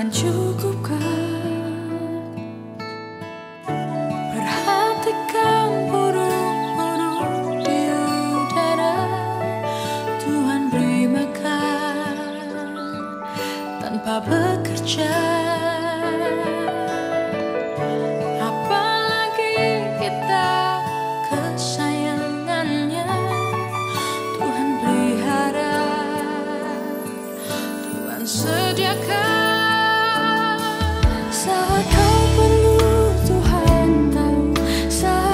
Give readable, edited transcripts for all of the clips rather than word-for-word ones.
Tuhan cukupkan. Perhatikan burung-burung di udara, Tuhan beri makan tanpa bekerja. Apalagi kita kesayangannya, Tuhan pelihara, Tuhan sediakan. Saat kau perlu, Tuhan tahu.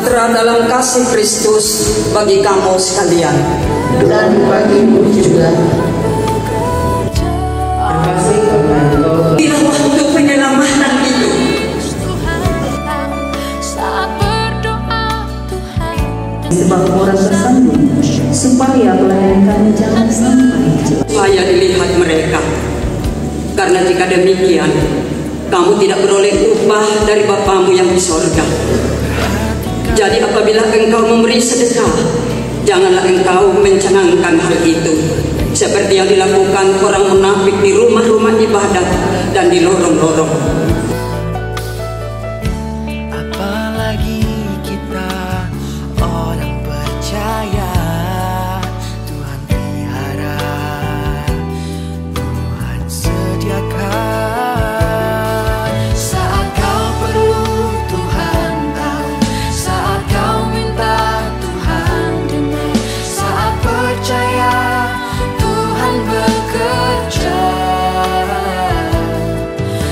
Terang dalam kasih Kristus bagi kamu sekalian dan bagimu juga. Terkasih karena Engkau bila waktu penyelamatan itu. Saat berdoa, Tuhan sebab orang tersandung, supaya pelayan kami jangan sampai jatuh. Supaya dilihat mereka, karena jika demikian kamu tidak beroleh upah dari Bapamu yang di sorga. Jadi apabila engkau memberi sedekah, janganlah engkau mencanangkan hal itu seperti yang dilakukan orang munafik di rumah-rumah ibadat dan di lorong-lorong. Apalagi kita orang percaya, Tuhan pelihara, Tuhan sediakan. Saat kau perlu, Tuhan tahu. Saat kau minta, Tuhan dengar. Saat percaya, Tuhan bekerja.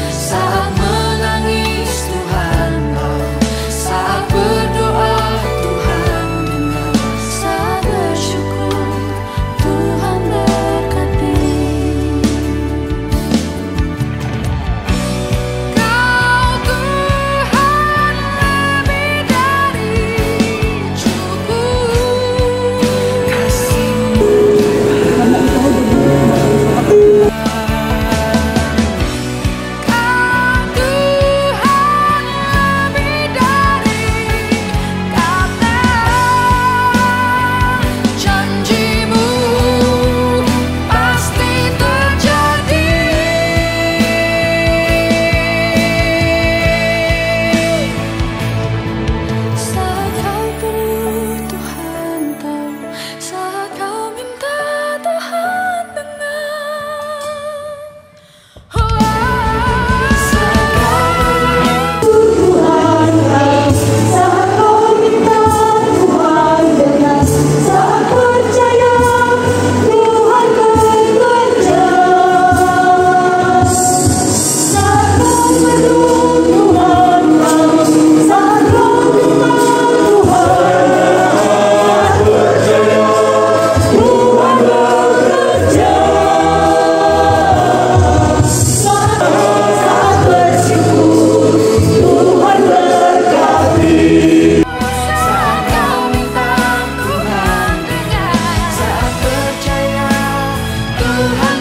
Saat menangis, Tuhan tahu. Saat berdoa, Tuhan dengar. Saat bersyukur, Tuhan berkati. Kau Tuhan lebih dari cukup. Kasih-Mu Kau Tuhan lebih dari kata, janji-Mu pasti terjadi. Saat kau perlu, Tuhan tahu. Saat kau minta, Tuhan dengar. saat kau Saat kau minta, Tuhan dengar. Saat percaya, Tuhan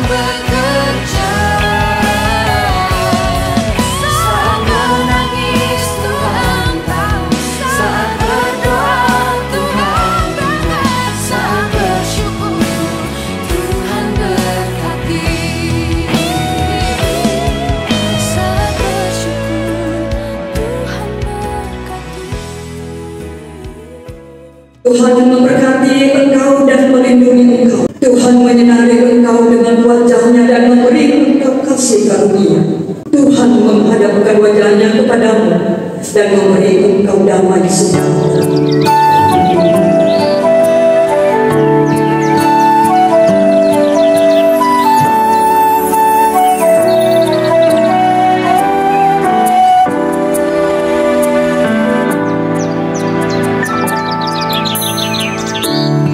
bekerja. Saat menangis, Tuhan tahu. Saat berdoa, Tuhan dengar. Saat bersyukur, Tuhan berkati. Saat bersyukur, Tuhan berkati. Tuhan memberkati engkau dan melindungi engkau. Tuhan menyinari engkau dengan wajah-Nya dan memberi engkau kasih karunia. Tuhan menghadapkan wajah-Nya kepadamu dan memberi engkau damai sejahtera.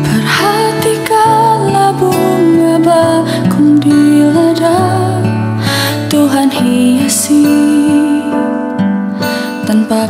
Perhatikanlah bunga bakung di ladang, Tuhan hiasi tanpa